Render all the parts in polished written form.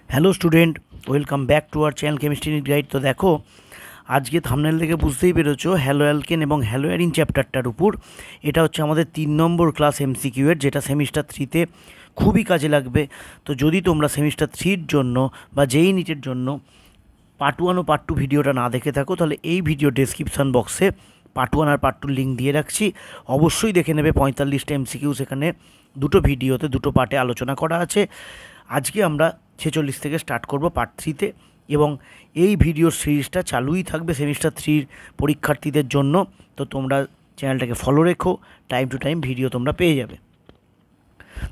Hello student, welcome back to our channel chemistry NEET guide. তো দেখো, আজকে thumbnail থেকে বুঝতেই পেরেছো হ্যালো অ্যালকেন এবং হ্যালো অ্যারিন চ্যাপ্টারটার উপর। এটা হচ্ছে আমাদের 3 নম্বর ক্লাস এমসিকিউ এর, যেটা সেমিস্টার 3-তে খুবই কাজে লাগবে। তো যদি তোমরা সেমিস্টার 3-র জন্য বা জেই নিটের জন্য পার্ট 1 ও পার্ট 2 ভিডিওটা না দেখে থাকো, তাহলে এই ভিডিও ডেসক্রিপশন বক্সে পার্ট 1 আর পার্ট 2 লিঙ্ক দিয়ে রাখছি। অবশ্যই দেখে নেবে। 45টা এমসিকিউ সেখানে দুটো ভিডিওতে দুটো পার্টে আলোচনা করা আছে। আজকে আমরা 46 থেকে স্টার্ট করব পার্ট 3-তে, এবং এই ভিডিওর সিরিজটা চালুই থাকবে সেমিস্টার 3-র পরীক্ষার্থীদের জন্য। তো তোমরা চ্যানেলটাকে ফলো রেখো, টাইম টু টাইম ভিডিও তোমরা পেয়ে যাবে।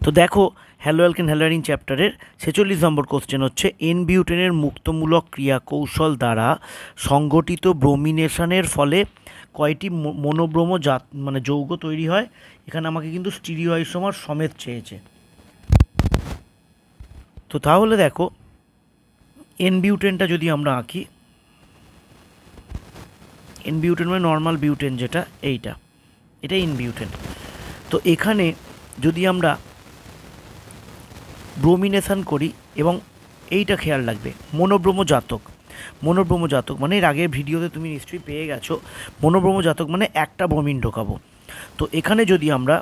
তো দেখো, হ্যালো অ্যালকেন হ্যালো অ্যারিন চ্যাপ্টারের 46 নম্বর কোশ্চেন হচ্ছে, এন বিউটেনের মুক্তমূলক ক্রিয়া কৌশল দ্বারা সংগঠিত ব্রোমিনেশনের ফলে কয়টি মনোব্রোম যৌগ তৈরি হয়। এখানে আমাকে কিন্তু স্টিরিও আইসোমার সমেত চেয়েছে। তো তাহলে দেখো, এন বিউটেনটা যদি আমরা আঁকি, এন বিউটেন মানে নর্মাল বিউটেন, যেটা এটা এন বিউটেন। তো এখানে যদি আমরা ব্রোমিনেশন করি, এবং এইটা খেয়াল রাখবে, মনোব্রোম জাতক মানে এর আগের ভিডিওতে তুমি নিশ্চয়ই পেয়ে গেছো। মনোব্রোম জাতক মানে একটা ব্রোমিন ঢোকাবো। তো এখানে যদি আমরা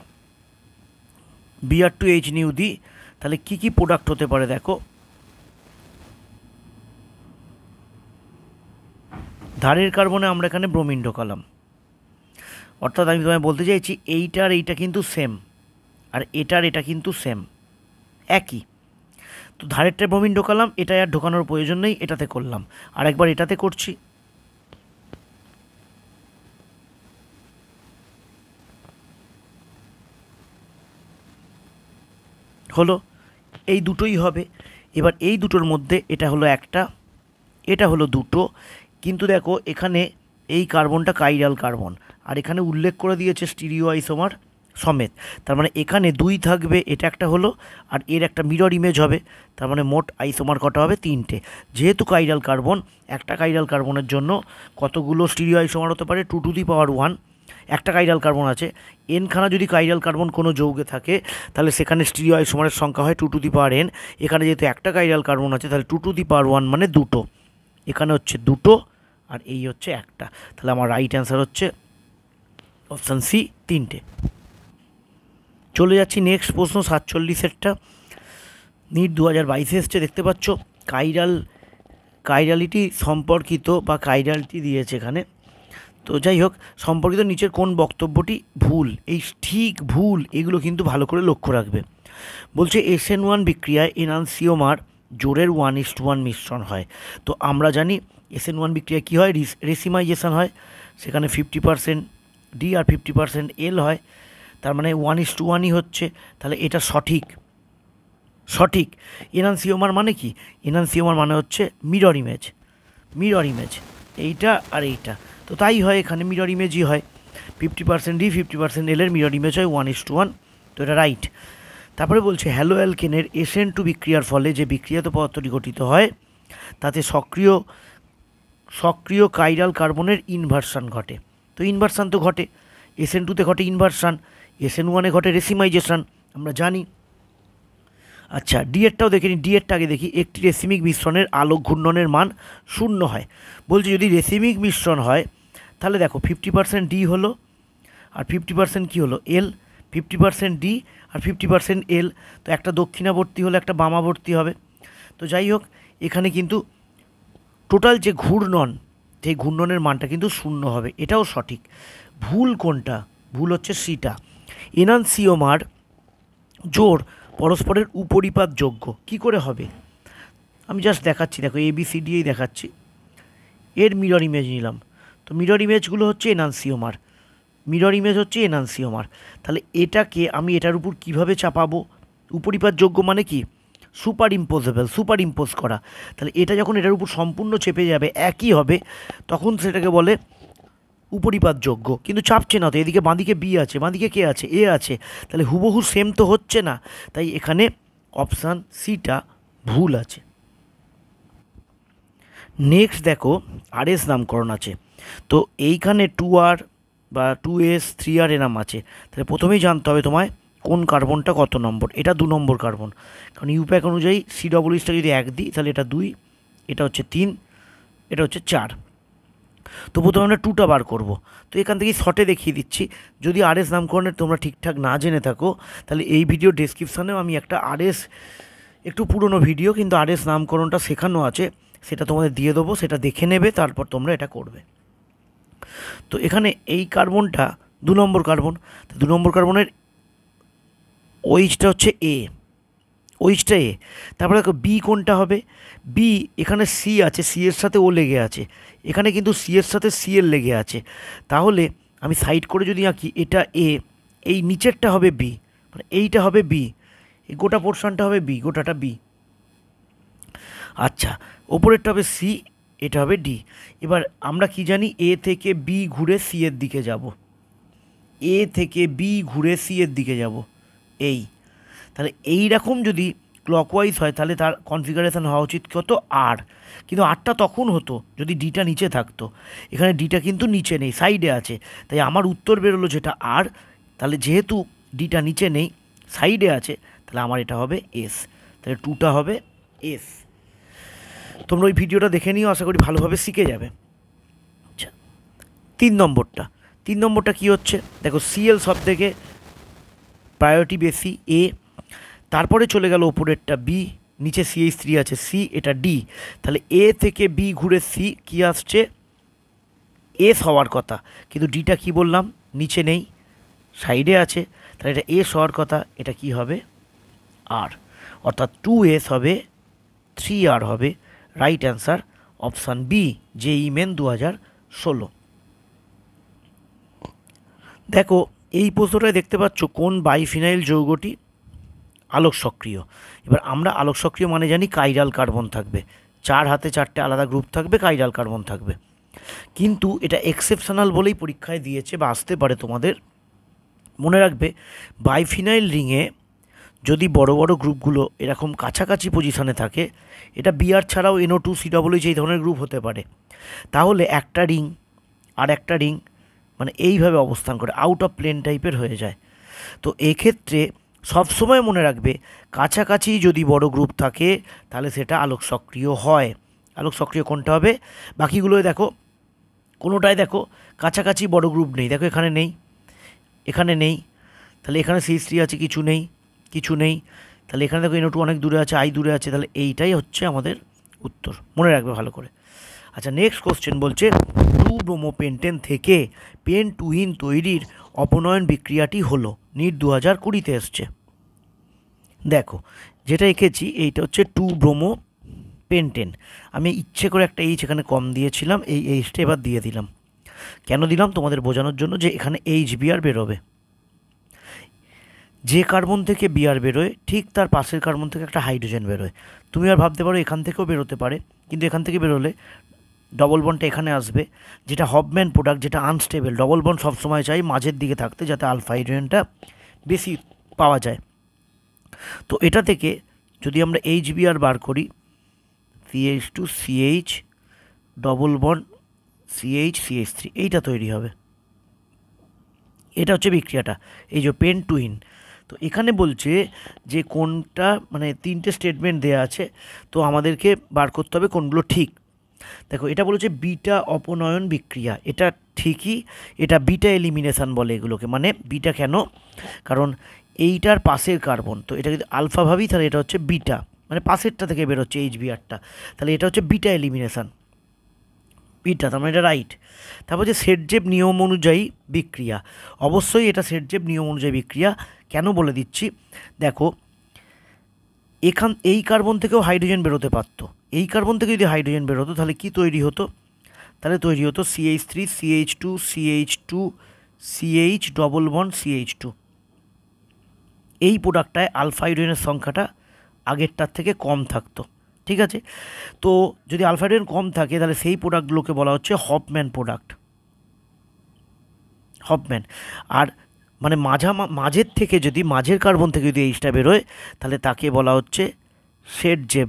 Br2H নিউ দিই, তাহলে কি কি প্রোডাক্ট হতে পারে দেখো। ধারের কার্বনে আমরা এখানে ব্রোমিন ঢোকালাম, অর্থাৎ আমি তোমায় বলতে চাইছি এইটা আর এইটা কিন্তু সেম, আর এটা কিন্তু সেম, একই। তো ধারেরটা ব্রোমিন ঢোকালাম, এটা আর ঢোকানোর প্রয়োজন নেই, এটাতে করলাম, আর একবার এটাতে করছি। হলো, এই দুটোই হবে। এবার এই দুটোর মধ্যে এটা হলো একটা, এটা হলো দুটো, কিন্তু দেখো এখানে এই কার্বনটা কাইরাল কার্বন, আর এখানে উল্লেখ করে দিয়েছে স্টিরিও আইসোমার সমেত। তার মানে এখানে 2 থাকবে, এটা একটা হলো, আর এর একটা মিরর ইমেজ হবে। তার মানে মোট আইসোমার কটা হবে? 3টে। যেহেতু কাইরাল কার্বন, একটা কাইরাল কার্বনের জন্য কতগুলো স্টিরিও আইসোমার হতে পারে? 2 টু দি পাওয়ার 1। একটা কাইরাল কার্বন আছে, এনখানা যদি কাইরাল কার্বন কোনো যৌগে থাকে, তাহলে সেখানে স্টিরিও আইসোমারের সংখ্যা হয় 2 টু দি পাওয়ার n। এখানে যেহেতু একটা কাইরাল কার্বন আছে, তাহলে 2 টু দি পাওয়ার 1 মানে 2টো। এখানে হচ্ছে 2টো, আর এই হচ্ছে একটা। তাহলে আমার রাইট অ্যান্সার হচ্ছে অপশান সি, 3টে। চলে যাচ্ছি নেক্সট প্রশ্ন, 47-এরটা। নিট 2022 এসছে, দেখতে পাচ্ছ কাইরালিটি সম্পর্কিত বা কাইরালিটি দিয়েছে এখানে। তো যাই হোক, সম্পর্কিত নিচের কোন বক্তব্যটি ভুল? এই ঠিক ভুল এগুলো কিন্তু ভালো করে লক্ষ্য রাখবে। বলছে SN1 বিক্রিয়ায় এনানসিওমার জোরের 1:1 মিশ্রণ হয়। তো আমরা জানি SN1 বিক্রিয়ায় কী হয়? রেসিমাইজেশন হয়, সেখানে 50% ডি আর 50% এল হয়। তার মানে 1:1ই হচ্ছে, তাহলে এটা সঠিক। এনানসিওমার মানে কি? এনানসিওমার মানে হচ্ছে মিরর ইমেজ, এইটা আর এইটা। তো তাই হয়, এখানে মিরর ইমেজই হয়। 50% ডি 50% এলের মিরর ইমেজ হয় 1:1। তো এটা রাইট। তারপরে বলছে হ্যালো অ্যালকেনের SN2 বিক্রিয়ার ফলে যে বিক্রিয়াত পদার্থটি গঠিত হয়, তাতে সক্রিয় কাইরাল কার্বনের ইনভার্সান ঘটে। তো ইনভার্সান তো ঘটে, SN2-তে ঘটে ইনভার্সান, SN1-এ ঘটে রেসিমাইজেশন, আমরা জানি। আচ্ছা, ডিএরটাও দেখে নিই, ডিএরটা আগে দেখি। একটি রেসিমিক মিশ্রণের আলোক ঘূর্ণনের মান 0 হয়। বলছে যদি রেসিমিক মিশ্রণ হয়, তাহলে দেখো 50% ডি হলো, আর 50% কী হলো? এল। 50% ডি আর 50% এল। তো একটা দক্ষিণাবর্তী হলে একটা বামাবর্তী হবে। তো যাই হোক, এখানে কিন্তু টোটাল যে ঘূর্ণন, সেই ঘূর্ণনের মানটা কিন্তু 0 হবে, এটাও সঠিক। ভুল কোনটা? ভুল হচ্ছে সিটা। এনানসিওমার জোর পরস্পরের উপরিপাতযোগ্য কী করে হবে? আমি জাস্ট দেখাচ্ছি, দেখো ABCDই দেখাচ্ছি। এর মিরর ইমেজ নিলাম, তো মিরর ইমেজগুলো হচ্ছে এনানসিওমার, তাহলে এটাকে আমি এটার উপর কিভাবে চাপাবো? উপরিপাতযোগ্য মানে কি? সুপার ইম্পোজ করা। তাহলে এটা যখন এটার উপর সম্পূর্ণ চেপে যাবে, একই হবে, তখন সেটাকে বলে উপরিপাতযোগ্য। কিন্তু চাপছে না তো, এদিকে বাঁদিকে বি আছে, বাঁদিকে কে আছে? এ আছে। তাহলে হুবহু সেম তো হচ্ছে না, তাই এখানে অপশান সিটা ভুল আছে। নেক্সট দেখো, RS নামকরণ আছে। তো এইখানে 2R বা 2S 3R এনাম আছে। তাহলে প্রথমেই জানতে হবে তোমায় কোন কার্বনটা কত নম্বর। এটা 2 নম্বর কার্বন, কারণ ইউপ্যাক অনুযায়ী COOHটা যদি 1 দিই তাহলে এটা 2, এটা হচ্ছে 3, এটা হচ্ছে 4। তো প্রথমে আমরা 2টা বার করব। তো এখান থেকেই শর্টে দেখিয়ে দিচ্ছি। যদি RS নামকরণের তোমরা ঠিকঠাক না জেনে থাকো তাহলে এই ভিডিও ডেসক্রিপশানেও আমি একটা RS, একটু পুরনো ভিডিও কিন্তু RS নামকরণটা শেখানো আছে, সেটা তোমাদের দিয়ে দেবো, সেটা দেখে নেবে, তারপর তোমরা এটা করবে। তো এখানে এই কার্বনটা 2 নম্বর কার্বন, তো 2 নম্বর কার্বনের OH-টা হচ্ছে A, OH-টা A। তারপরে দেখো B কোনটা হবে, B এখানে C আছে, C এর সাথে O লেগে আছে, এখানে কিন্তু C এর সাথে Cl লেগে আছে। তাহলে আমি সাইড করে যদি আঁকি, এটা A, এই নিচেরটা হবে B, মানে এইটা হবে B, এই গোটা পোর্শনটা হবে B, গোটাটা B। আচ্ছা, ওপরেরটা হবে C, এটা হবে D। এবার আমরা কি জানি, A থেকে B ঘুরে C এর দিকে যাব, A থেকে B ঘুরে C এর দিকে যাব, এই। তাহলে এই রকম যদি ক্লকওয়াইজ হয় তাহলে তার কনফিগারেশন হওয়া উচিত কত, R। কিন্তু Rটা তখন হতো যদি ডিটা নিচে থাকতো, এখানে ডিটা কিন্তু নিচে নেই, সাইডে আছে, তাই আমার উত্তর বেরোলো যেটা R। তাহলে যেহেতু ডিটা নিচে নেই, সাইডে আছে, তাহলে আমার এটা হবে S, তাহলে 2টা হবে S। তোমরা ওই ভিডিওটা দেখে নিও, আশা করি ভালোভাবে শিখে যাবে। আচ্ছা, 3 নম্বরটা কী হচ্ছে, দেখো Cl সব থেকে প্রায়োরিটি বেশি, A, তারপরে চলে গেল ওপরেরটা B, নিচে CH3 আছে C, এটা D। তাহলে A থেকে B ঘুরে C কি আসছে, S হওয়ার কথা, কিন্তু ডিটা কি বললাম, নিচে নেই, সাইডে আছে, তাহলে এটা S হওয়ার কথা, এটা কি হবে R, অর্থাৎ 2S হবে, 3R হবে। Right answer option B, JEE main 2016। দেখো এই প্রশ্নটায় দেখতে পাচ্ছ কোন বাইফিনাইল যৌগটি আলোক সক্রিয়। এবার আমরা আলোক সক্রিয় মানে জানি কাইরাল কার্বন থাকবে, 4 হাতে 4টে আলাদা গ্রুপ থাকবে, কাইরাল কার্বন থাকবে। কিন্তু এটা এক্সেপশনাল বলেই পরীক্ষায় দিয়েছে বা আসতে পারে তোমাদের। মনে রাখবে বাইফিনাইল রিংয়ে যদি বড় বড় গ্রুপগুলো এরকম কাছাকাছি পজিশনে থাকে, এটা বিআর ছাড়াও NO2COOH এই ধরনের গ্রুপ হতে পারে, তাহলে একটা রিং আর একটা রিং মানে এইভাবে অবস্থান করে আউট অফ প্লেন টাইপের হয়ে যায়। তো এক্ষেত্রে সবসময় মনে রাখবে কাছাকাছি যদি বড় গ্রুপ থাকে তাহলে সেটা আলোক সক্রিয় হয়। আলোক সক্রিয় কোনটা হবে, বাকিগুলোয় দেখো কোনোটায় দেখো কাছাকাছি বড় গ্রুপ নেই, দেখো এখানে নেই, এখানে নেই, তাহলে এখানে CH3 আছে, কিছু নেই, কিছু নেই, তাহলে এখানে দেখো NO2 অনেক দূরে আছে, I দূরে আছে, তাহলে এইটাই হচ্ছে আমাদের উত্তর, মনে রাখবে ভালো করে। আচ্ছা, নেক্সট কোশ্চেন বলছে 2-ব্রোমোপেন্টেন থেকে পেন্টুইন তৈরির অপনয়ন বিক্রিয়াটি হলো, নিট 2020-তে এসছে। দেখো যেটা এঁকেছি এইটা হচ্ছে 2-ব্রোমোপেন্টেন, আমি ইচ্ছে করে একটা এইচ এখানে কম দিয়েছিলাম, এই এইচটা এবার দিয়ে দিলাম। কেন দিলাম, তোমাদের বোঝানোর জন্য যে এখানে HBr বেরোবে, যে কার্বন থেকে বিআর বেরোয় ঠিক তার পাশের কার্বন থেকে একটা হাইড্রোজেন বেরোয়। তুমি আর ভাবতে পারো এখান থেকেও বেরোতে পারে, কিন্তু এখান থেকে বেরোলে ডবল বন্ডটা এখানে আসবে, যেটা হফম্যান প্রোডাক্ট, যেটা আনস্টেবল। ডবল বন্ড সবসময় চাই মাঝের দিকে থাকতে, যাতে আলফা হাইড্রোজেনটা বেশি পাওয়া যায়। তো এটা থেকে যদি আমরা HBr বার করি, CH2CH ডবল বন্ড CH3, এইটা তৈরি হবে, এটা হচ্ছে বিক্রিয়াটা, এই যে পেন্টুইন। তো এখানে বলছে যে কোনটা, মানে 3টে স্টেটমেন্ট দেয়া আছে, তো আমাদেরকে বার করতে হবে কোনগুলো ঠিক। দেখো এটা বলেছে বিটা অপনয়ন বিক্রিয়া, এটা ঠিকই, এটা বিটা এলিমিনেশন বলে এগুলোকে। মানে বিটা কেন, কারণ এইটার পাশের কার্বন, তো এটা যদি আলফা ভাবি তাহলে এটা হচ্ছে বিটা, মানে পাশেরটা থেকে বেরোচ্ছে HBrটা, তাহলে এটা হচ্ছে বিটা এলিমিনেশন, বিটা, তার মানে এটা রাইট। তারপর যে সেটজেব নিয়ম অনুযায়ী বিক্রিয়া, অবশ্যই এটা সেটজেব নিয়ম অনুযায়ী বিক্রিয়া। কেন বলে দিচ্ছি, দেখো এই কার্বন থেকেও হাইড্রোজেন বেরোতে পারতো, এই কার্বন থেকে যদি হাইড্রোজেন বেরোতো তাহলে কি তৈরি হতো, তাহলে তৈরি হতো CH3 CH2 CH2 CH double bond CH2। এই প্রোডাক্টটায় আলফা হাইড্রোজেনের সংখ্যাটা আগেরটার থেকে কম থাকতো, ঠিক আছে। তো যদি আলফা হাইড্রোজেন কম থাকে তাহলে সেই প্রোডাক্টগুলোকে বলা হচ্ছে হফম্যান প্রোডাক্ট, হফম্যান। আর মানে মাঝের থেকে যদি মাঝের কার্বন থেকে যদি এইচটা বেরোয় তাহলে তাকে বলা হচ্ছে সেটজেব,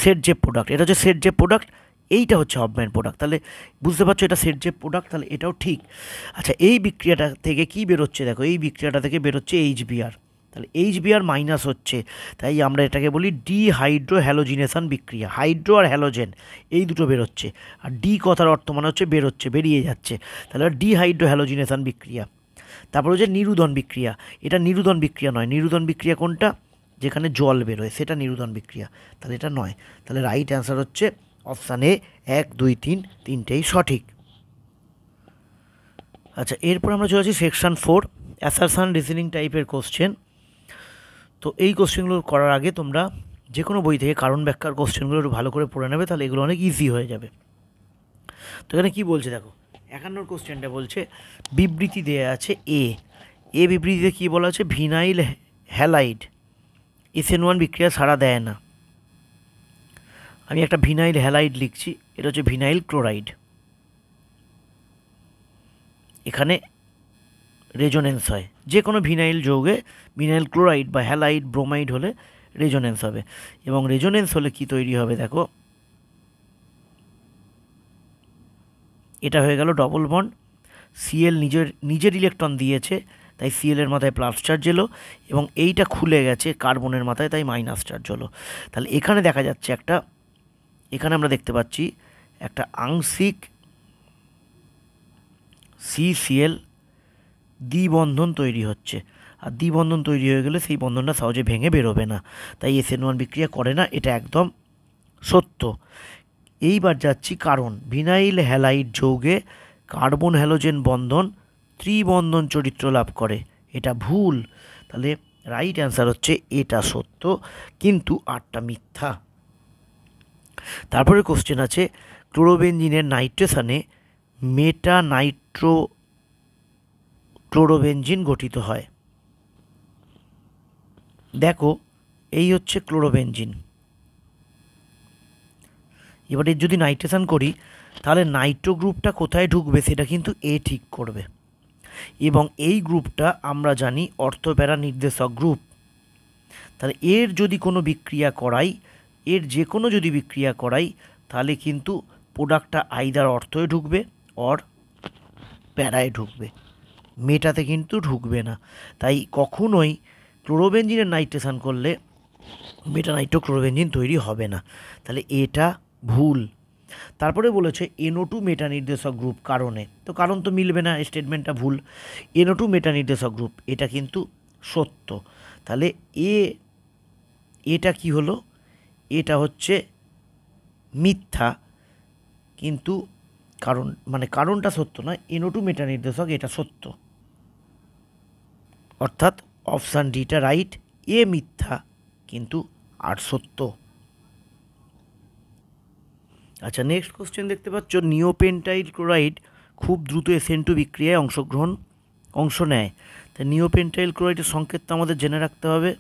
সেটজেব প্রোডাক্ট, এটা হচ্ছে সেটজেব প্রোডাক্ট। এইটা হচ্ছে হফম্যান প্রোডাক্ট। তাহলে বুঝতে পারছো এটা সেট যে প্রোডাক্ট, তাহলে এটাও ঠিক। আচ্ছা, এই বিক্রিয়াটা থেকে কি বেরোচ্ছে দেখো, এই বিক্রিয়াটা থেকে বেরোচ্ছে HBr, তাহলে HBr মাইনাস হচ্ছে, তাই আমরা এটাকে বলি ডিহাইড্রো হ্যালোজিনেশন বিক্রিয়া। হাইড্রো আর হ্যালোজেন এই দুটো বেরোচ্ছে, আর ডি কথার অর্থ মানে হচ্ছে বেরোচ্ছে, বেরিয়ে যাচ্ছে, তাহলে ডিহাইড্রো হ্যালোজিনেশন বিক্রিয়া। তারপর হচ্ছে নিরুদন বিক্রিয়া, এটা নিরুদন বিক্রিয়া নয়। নিরুদন বিক্রিয়া কোনটা, যেখানে জল বেরোয় সেটা নিরুদন বিক্রিয়া, তাহলে এটা নয়। তাহলে রাইট অ্যান্সার হচ্ছে অপশান এ, 1 2 3 তিনটেই সঠিক। আচ্ছা, এরপর আমরা চলে আসি সেকশন 4, অ্যাসারশন রিজনিং টাইপের কোশ্চেন। তো এই কোশ্চেনগুলো করার আগে তোমরা যে কোনো বই থেকে কারণ ব্যাখ্যার কোশ্চেনগুলো একটু ভালো করে পড়ে নেবে, তাহলে এগুলো অনেক ইজি হয়ে যাবে। তো এখানে কী বলছে দেখো, 51 কোশ্চেনটা বলছে বিবৃতি দেয়া আছে এ বিবৃতিতে কী বলা আছে, ভিনাইল হ্যালাইড SN1 বিক্রিয়া সাড়া দেয় না। আমি একটা ভিনাইল হ্যালাইড লিখছি, এটা হচ্ছে ভিনাইল ক্লোরাইড, এখানে রেজোনেন্স হয়। যে কোনো ভিনাইল যৌগে ভিনাইল ক্লোরাইড বা হ্যালাইড ব্রোমাইড হলে রেজোনেন্স হবে, এবং রেজোনেন্স হলে কি তৈরি হবে দেখো, এটা হয়ে গেল ডবল বন্ড, Cl নিজের ইলেকট্রন দিয়েছে, তাই Cl এর মাথায় প্লাস চার্জ এলো, এবং এইটা খুলে গেছে কার্বনের মাথায়, তাই মাইনাস চার্জ হলো। তাহলে এখানে দেখা যাচ্ছে এখানে আমরা দেখতে পাচ্ছি একটা আংশিক CCl দ্বিবন্ধন তৈরি হচ্ছে, আর দ্বিবন্ধন তৈরি হয়ে গেলে সেই বন্ধনটা সহজে ভেঙে বেরোবে না, তাই SN1 বিক্রিয়া করে না, এটা একদম সত্য। এইবার যাচ্ছি কারণ, ভিনাইল হ্যালাইড যৌগে কার্বন হ্যালোজেন বন্ধন ত্রিবন্ধন চরিত্র লাভ করে, এটা ভুল। তাহলে রাইট অ্যান্সার হচ্ছে এটা সত্য, কিন্তু 8টা মিথ্যা। তারপরে কোশ্চেন আছে ক্লোরোবেনজিনের নাইট্রেশনে মেটা নাইট্রো ক্লোরোবেনজিন গঠিত হয়। দেখো, এই হচ্ছে ক্লোরোবেনজিন, এবার এর যদি নাইট্রেশন করি তাহলে নাইট্রো গ্রুপটা কোথায় ঢুকবে সেটা কিন্তু এ ঠিক করবে, এবং এই গ্রুপটা আমরা জানি অর্থপ্যারা নির্দেশক গ্রুপ। তাহলে এর যদি কোনো বিক্রিয়া করাই, এর যে কোনো যদি বিক্রিয়া করাই, তাহলে কিন্তু প্রোডাক্টটা আইদার অর্থে ঢুকবে অর প্যারায় ঢুকবে, মেটাতে কিন্তু ঢুকবে না। তাই কখনোই ক্লোরোবেনজিনের নাইট্রেশন করলে মেটা নাইট্রো ক্লোরোবেনজিন তৈরি হবে না, তাহলে এটা ভুল। তারপরে বলেছে NO2 মেটা নির্দেশক গ্রুপ কারণে, তো কারণ তো মিলবে না, স্টেটমেন্টটা ভুল। NO2 মেটা নির্দেশক গ্রুপ এটা কিন্তু সত্য, তাহলে এটা কি হলো, এটা হচ্ছে মিথ্যা, কিন্তু কারণটা সত্য নয়, NO2 মেটা নির্দেশক এটা সত্য, অর্থাৎ অপশান ডিটা রাইট, এ মিথ্যা কিন্তু আর সত্য। আচ্ছা, নেক্সট কোশ্চেন দেখতে পাচ্ছ, নিওপেন্টাইল ক্লোরাইড খুব দ্রুত SN2 বিক্রিয়ায় অংশ নেয়। তাই নিওপেন্টাইল ক্লোরাইডের সংকেতটা আমাদের জেনে রাখতে হবে।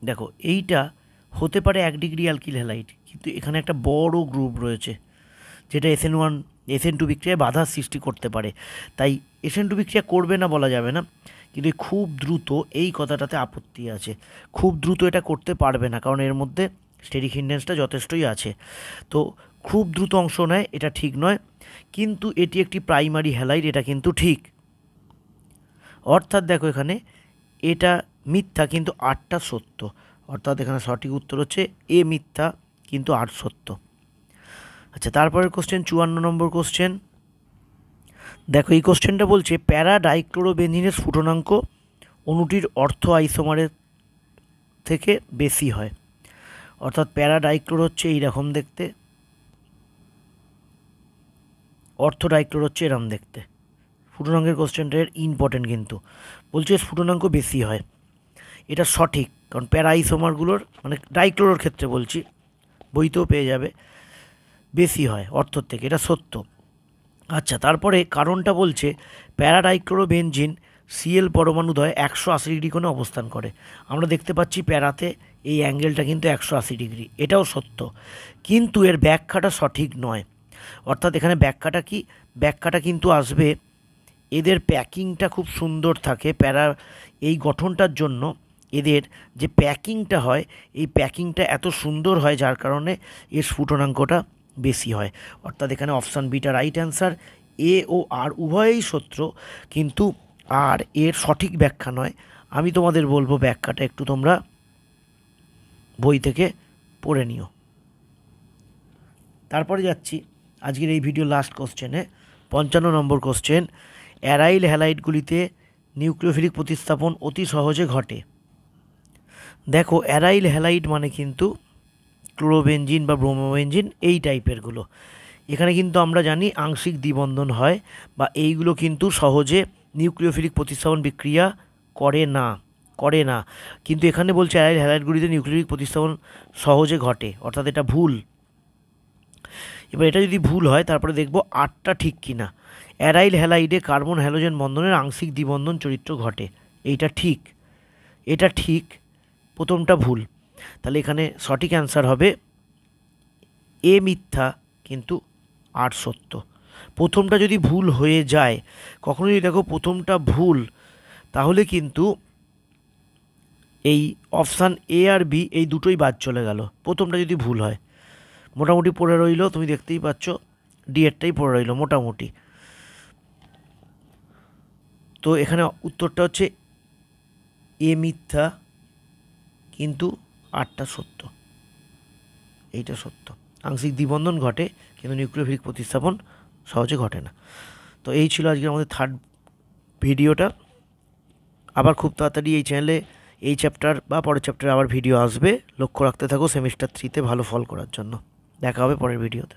দেখো, এইটা হতে পারে 1 ডিগ্রি অ্যালকিল হ্যালাইড, কিন্তু এখানে একটা বড় গ্রুপ রয়েছে যেটা SN2 বিক্রিয়ায় বাধা সৃষ্টি করতে পারে, তাই SN2 বিক্রিয়া করবে না বলা যাবে না, কিন্তু খুব দ্রুত এই কথাটাতে আপত্তি আছে। খুব দ্রুত এটা করতে পারবে না, কারণ এর মধ্যে স্টেরিক হিন্ডেন্সটা যথেষ্টই আছে, তো খুব দ্রুত অংশ নেয় এটা ঠিক নয়, কিন্তু এটি একটি প্রাইমারি হ্যালাইড এটা কিন্তু ঠিক। অর্থাৎ দেখো, এখানে এটা মিথ্যা কিন্তু 8টা সত্য, অর্থাৎ এখানে সঠিক উত্তর হচ্ছে এ মিথ্যা কিন্তু 8 সত্য। আচ্ছা, তারপরের কোশ্চেন 54 নম্বর কোশ্চেন। দেখো, এই কোশ্চেনটা বলছে প্যারা ডাইক্লোরোবেনজিনের স্ফুটনাঙ্ক অণুটির অর্থ আইসোমারের থেকে বেশি হয়, অর্থাৎ প্যারা ডাইক্লোর হচ্ছে এইরকম দেখতে, অর্থ ডাইক্লোর হচ্ছে এরকম দেখতে। স্ফুটনাঙ্কের কোশ্চেনটা ইম্পর্টেন্ট, কিন্তু বলছে স্ফুটনাঙ্ক বেশি হয়, এটা সঠিক, কারণ প্যারা আইসোমারগুলোর ডাইক্লোরোর ক্ষেত্রে বলছি, বইতেও পেয়ে যাবে, বেশি হয় অর্থর থেকে, এটা সত্য। আচ্ছা, তারপরে কারণটা বলছে প্যারা ডাইক্লোরোবেনজিন Cl পরমাণুদ্বয় 180 ডিগ্রি কোণে অবস্থান করে। আমরা দেখতে পাচ্ছি প্যারাতে এই অ্যাঙ্গেলটা কিন্তু 180 ডিগ্রি, এটাও সত্য, কিন্তু এর ব্যাখ্যাটা সঠিক নয়। অর্থাৎ এখানে ব্যাখ্যাটা কিন্তু আসবে, এদের প্যাকিংটা খুব সুন্দর থাকে, প্যারা এই গঠনটার জন্য এদের যে প্যাকিংটা হয় এই প্যাকিংটা এত সুন্দর হয় যার কারণে এর স্ফুটনাঙ্কটা বেশি হয়। অর্থাৎ এখানে অপশান বিটা রাইট অ্যান্সার। এ ও আর উভয়ই সত্য, কিন্তু আর এর সঠিক ব্যাখ্যা নয়। আমি তোমাদের বলবো ব্যাখ্যাটা একটু তোমরা বই থেকে পড়ে নিও। তারপরে যাচ্ছি আজকের এই ভিডিও লাস্ট কোশ্চেনে, 55 নম্বর কোশ্চেন। অ্যারাইল হ্যালাইডগুলিতে নিউক্লিওফিলিক প্রতিস্থাপন অতি সহজে ঘটে। দেখো, অ্যারাইল হ্যালাইড মানে কিন্তু ক্লোরোবেনজিন বা ব্রোমোবেনজিন এই টাইপেরগুলো। এখানে কিন্তু আমরা জানি আংশিক দ্বিবন্ধন হয়, বা এইগুলো কিন্তু সহজে নিউক্লিওফিলিক প্রতিস্থাপন বিক্রিয়া করে না। কিন্তু এখানে বলছে অ্যারাইল হ্যালাইডগুলিতে নিউক্লিওফিলিক প্রতিস্থাপন সহজে ঘটে, অর্থাৎ এটা ভুল। এবার এটা যদি ভুল হয় তারপরে দেখব আটটা ঠিক কিনা। অ্যারাইল হ্যালাইডে কার্বন হ্যালোজেন বন্ধনের আংশিক দ্বিবন্ধন চরিত্র ঘটে, এইটা ঠিক, এটা ঠিক, প্রথমটা ভুল। তাহলে এখানে সঠিক অ্যান্সার হবে এ মিথ্যা কিন্তু আর সত্য। প্রথমটা যদি ভুল হয়ে যায়, কখনো যদি দেখো প্রথমটা ভুল, তাহলে কিন্তু এই অপশান এ আর বি এই দুটোই বাদ চলে গেল। প্রথমটা যদি ভুল হয়, মোটামুটি পড়ে রইল, তুমি দেখতেই পাচ্ছ ডি এরটাই পড়ে রইল মোটামুটি। তো এখানে উত্তরটা হচ্ছে এ মিথ্যা কিন্তু আটটা সত্য, এইটা সত্য। আংশিক দ্বিবন্ধন ঘটে কিন্তু নিউক্লিওফিলিক প্রতিস্থাপন সহজে ঘটে না। তো এই ছিল আজকে আমাদের থার্ড ভিডিওটা। আবার খুব তাড়াতাড়ি এই চ্যানেলে এই চ্যাপ্টার বা পরের চ্যাপ্টারে আবার ভিডিও আসবে। লক্ষ্য রাখতে থাকো সেমিস্টার 3-তে ভালো ফল করার জন্য। দেখা হবে পরের ভিডিওতে।